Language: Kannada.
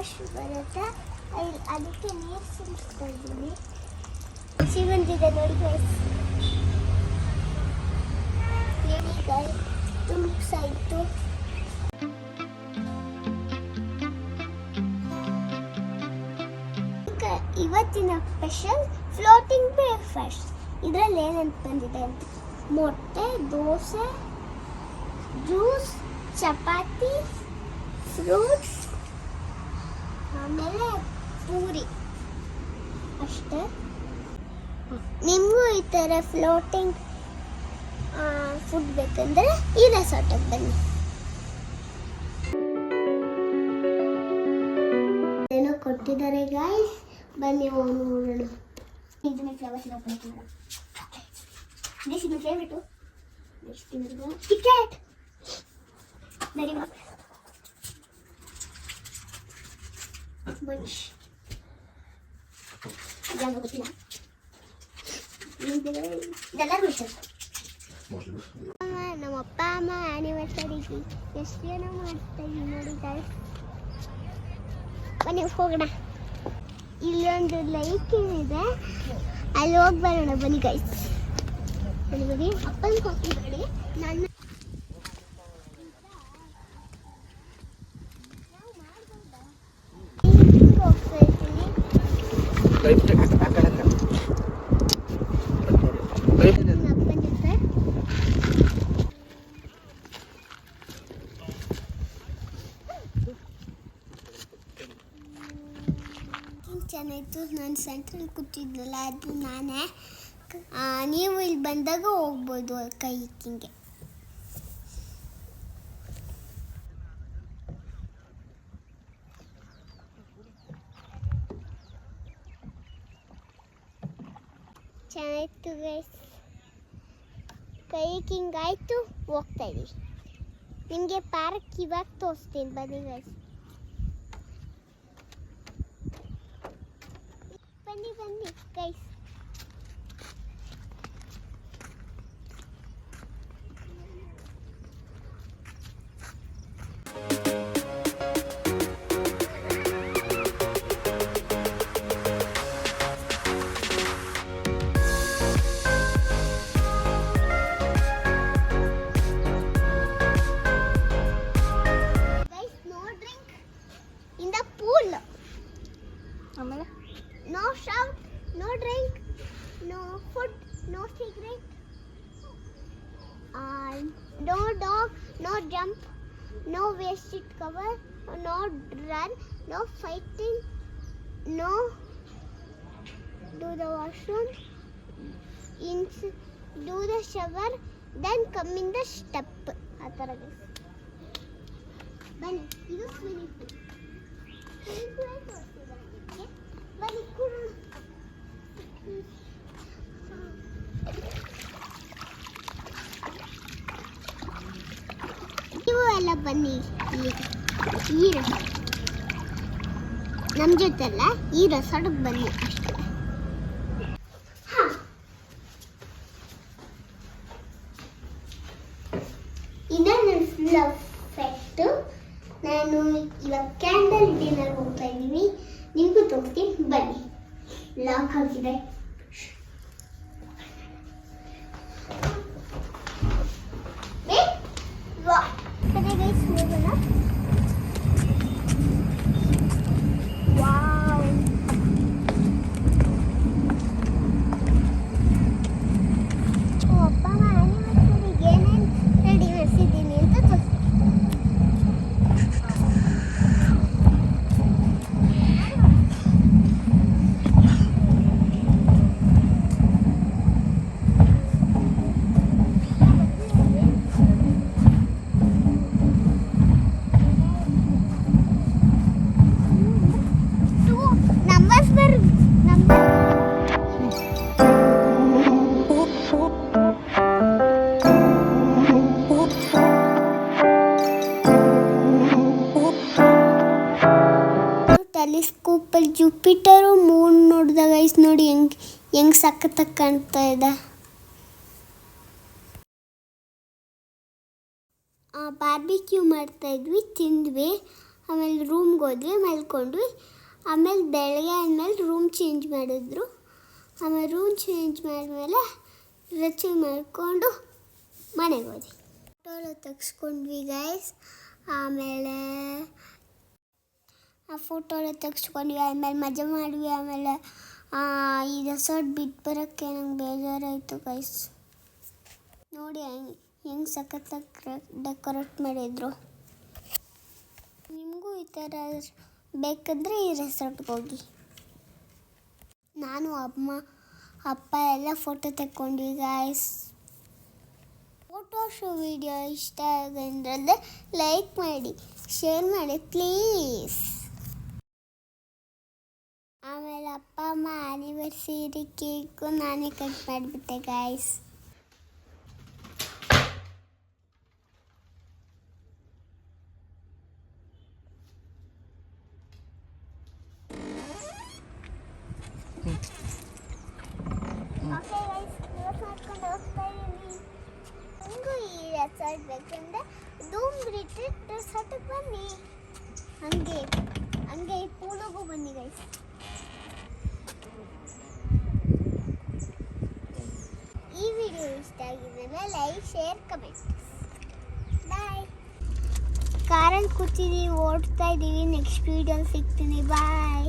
ಫ್ರೆಶ್ ಬರುತ್ತೆ. ಅದಕ್ಕೆ ನೀರು ಸಿಂಪಿಸ್ತಾ ಇದ್ದೀನಿ. ಬಂದಿದೆ ನೋಡಿ ಗೈಸ್. ತುಂಬಿಸಾಯಿತು. ಇವತ್ತಿನ ಸ್ಪೆಷಲ್ ಫ್ಲೋಟಿಂಗ್ ಬ್ರೇಕ್ಫಾಸ್ಟ್. ಇದರಲ್ಲಿ ಏನೇನು ಬಂದಿದೆ ಅಂತ: ಮೊಟ್ಟೆ, ದೋಸೆ, ಜ್ಯೂಸ್, ಚಪಾತಿ, ಫ್ರೂಟ್ಸ್, ಆಮೇಲೆ ಪೂರಿ ಅಷ್ಟೇ. ನಿಮಗೂ ಈ ಥರ ಫ್ಲೋಟಿಂಗ್ ಫುಡ್ ಬೇಕಂದರೆ ಈ ರೆಸಾರ್ಟಿಗೆ ಬನ್ನಿ. ಏನೋ ಕೊಟ್ಟಿದ್ದಾರೆ ಗಾಯ್ಸ್, ಬನ್ನಿ ನೋಡೋಣ. ಇದು ಮೈ ಫ್ಲವರ್ಸ್ ಇದೆ, ಓಪನ್ ಮಾಡೋಣ. This is my favourite. Next ಇದು ಟಿಕೆಟ್. ವೆರಿ ಮಚ್ ಮಚ್ ಜಾಗ ಗೊತ್ತಿಲ್ಲ. ಇದೆಲ್ಲರಿಗೂ ಇಷ್ಟ. ನಮ್ಮ ಅಪ್ಪ ಅಮ್ಮ ಆ್ಯನಿವರ್ಸರಿಗೆ ಎಷ್ಟು ಜನ ಮಾಡ್ತಾ ಇದ್ದೀವಿ ನೋಡಿ ಗಾಯ್ಸ್. ಬನ್ನಿ ಹೋಗೋಣ. ಇಲ್ಲೊಂದು ಲೈಕ್ ಇದೆ, ಅಲ್ಲಿ ಹೋಗಿ ಬರೋಣ. ಬನ್ನಿ ಗೈಸ್, ಬನ್ನಿ. ಅಪ್ಪನ ಹೋಗ್ತಿಬೇಡಿ, ನನ್ನ ಹೋಗ್ತಾ ಇದ್ದೀನಿ. ಅಪ್ಪನ ಜೊತೆ ಚೆನ್ನಾಗಿತ್ತು. ನಾನು ಸೆಂಟ್ರಲ್ಲಿ ಕೂತಿದ್ನಲ್ಲ, ಅದು ನಾನೇ. ನೀವು ಇಲ್ಲಿ ಬಂದಾಗ ಹೋಗ್ಬೋದು ಕೈ ಹಿಂಗೆ. ಚೆನ್ನಾಗಿತ್ತು ಗೈಸ್. ಕೈ ಹಿಂಗಾಯ್ತು, ಹೋಗ್ತಾ ಇದೀವಿ. ನಿಮಗೆ ಪಾರ್ಕ್ ಇವಾಗ ತೋರಿಸ್ತೀನಿ, ಬನ್ನಿ ಗೈಸ್. ಬನ್ನಿ ಬನ್ನಿ guys. No shout, no drink, no food, no cigarette, no dog, no jump, no wasted cover, no run, no fighting, no do the washroom, do the shower, then come in the step. ಆ ಥರ ಬನ್ನಿ. ಇದು ಸ್ವಿಮ್ಮಿಂಗ್ ಪೂಲ್. ಬನ್ನಿ ಕೂರೋಣ. ನೀವು ಎಲ್ಲ ಬನ್ನಿ ಇಲ್ಲಿಗೆ. ಈ ರೆಸಾರ್ಟ್ ನಮ್ಮ ಜೊತೆ ಅಲ್ಲ, ಈ ರೆಸಾರ್ಟ್ಗೆ ಬನ್ನಿ ಅಷ್ಟೇ. ಇದೇ ನನ್ನ ಫುಲ್ ಎಫೆಕ್ಟು. ನಾನು ಇವಾಗ ಕ್ಯಾಂಡಲ್ ಡಿನ್ನರ್ ಹೋಗ್ತಾ ಇದ್ದೀವಿ. ನಿಮಗೂ ತೋರಿಸ್ತೀನಿ, ಬನ್ನಿ. ಲಾಕ್ ಆಗಿದೆ. ಬನ್ನಿ ಗೈಸ್, ಹೋಗೋಣ. ವಾವ್, ಅಪ್ಪ ಅಮ್ಮ ಆ್ಯನಿವರ್ಸರಿಗೆ ಏನೇನು ರೆಡಿ ಮಾಡಿಸಿದ್ದೀನಿ ಅಂತ ತೋರಿಸ್ತೀನಿ. ಟೆಲಿಸ್ಕೋಪಲ್ಲಿ ಜುಪಿಟರು ಮೂನ್ ನೋಡಿದಾಗ ಗೈಸ್ ನೋಡಿ ಹೆಂಗೆ ಸಖತ್ತಾಗಿ ಕಾಣ್ತಾ ಇದೆ. ಬಾರ್ಬಿಕ್ಯೂ ಮಾಡ್ತಾಯಿದ್ವಿ, ತಿಂದ್ವಿ. ಆಮೇಲೆ ರೂಮ್ಗೆ ಹೋದ್ವಿ, ಮಲ್ಕೊಂಡ್ವಿ. ಆಮೇಲೆ ಬೆಳಗ್ಗೆ ಆದಮೇಲೆ ರೂಮ್ ಚೇಂಜ್ ಮಾಡಿದ್ರು. ಆಮೇಲೆ ರೂಮ್ ಚೇಂಜ್ ಮಾಡಿದ್ಮೇಲೆ ರಚೆ ಮಾಡಿಕೊಂಡು ಮನೆಗೆ ಹೋದ್ವಿ. ಫೋಟೋ ತೆಗೆಸ್ಕೊಂಡ್ವಿ ಗೈಸ್. ಆಮೇಲೆ ಆ ಫೋಟೋ ಎಲ್ಲ ತೆಗೆಸ್ಕೊಂಡ್ವಿ. ಆಮೇಲೆ ಮಜಾ ಮಾಡಿದ್ವಿ. ಆಮೇಲೆ ಈ ರೆಸಾರ್ಟ್ ಬಿಟ್ಟು ಬರೋಕ್ಕೆ ನಂಗೆ ಬೇಜಾರಾಯಿತು ಗೈಸ್. ನೋಡಿ ಹೆಂಗೆ ಸಖತ್ತಾಗಿ ಡೆಕೋರೇಟ್ ಮಾಡಿದ್ರು. ನಿಮಗೂ ಈ ಥರ ಬೇಕಂದರೆ ಈ ರೆಸಾರ್ಟ್ಗೆ ಹೋಗಿ. ನಾನು ಅಪ್ಪ ಎಲ್ಲ ಫೋಟೋ ತೆಕ್ಕೊಂಡ್ವಿ ಗಾಯ್ಸ್. ಫೋಟೋಶು ವಿಡಿಯೋ ಇಷ್ಟ ಆಗಂದ್ರೆ ಲೈಕ್ ಮಾಡಿ, ಶೇರ್ ಮಾಡಿ ಪ್ಲೀಸ್. ಆಮೇಲೆ ಅಪ್ಪ ಅಮ್ಮ ಆನಿವರ್ಸರಿ ಕೇಕು ನಾನೇ ಕಟ್ ಮಾಡಿಬಿಟ್ಟೆ ಗಾಯ್ಸ್. ಓಕೆ ಗೈಸ್, ಇವತ್ತು ಮಾಡ್ಕೊಂಡು ಹೋಗ್ತಾ ಇದ್ದೀವಿ. ನಿಮಗೂ ಈ ರೆಸಾರ್ಟ್ ಬೇಕಂದ್ರೆ ಧೂಮ್ ರಿಟ್ರೀಟ್ ರೆಸಾರ್ಟಿಗೆ ಬನ್ನಿ. ಹಂಗೆ ಈ ಪೂಲಗೂ ಬನ್ನಿ ಗೈಸ್. ಈ ವಿಡಿಯೋ ಇಷ್ಟ ಆಗಿದ್ರೆ ಲೈಕ್, ಶೇರ್, ಕಮೆಂಟ್. ಬಾಯ್. ಕಾರಲ್ಲಿ ಕೂತಿದ್ದೀವಿ, ಓಡ್ತಾ ಇದ್ದೀವಿ. ನೆಕ್ಸ್ಟ್ ವಿಡಿಯೋ ಸಿಗ್ತೀನಿ. ಬಾಯ್.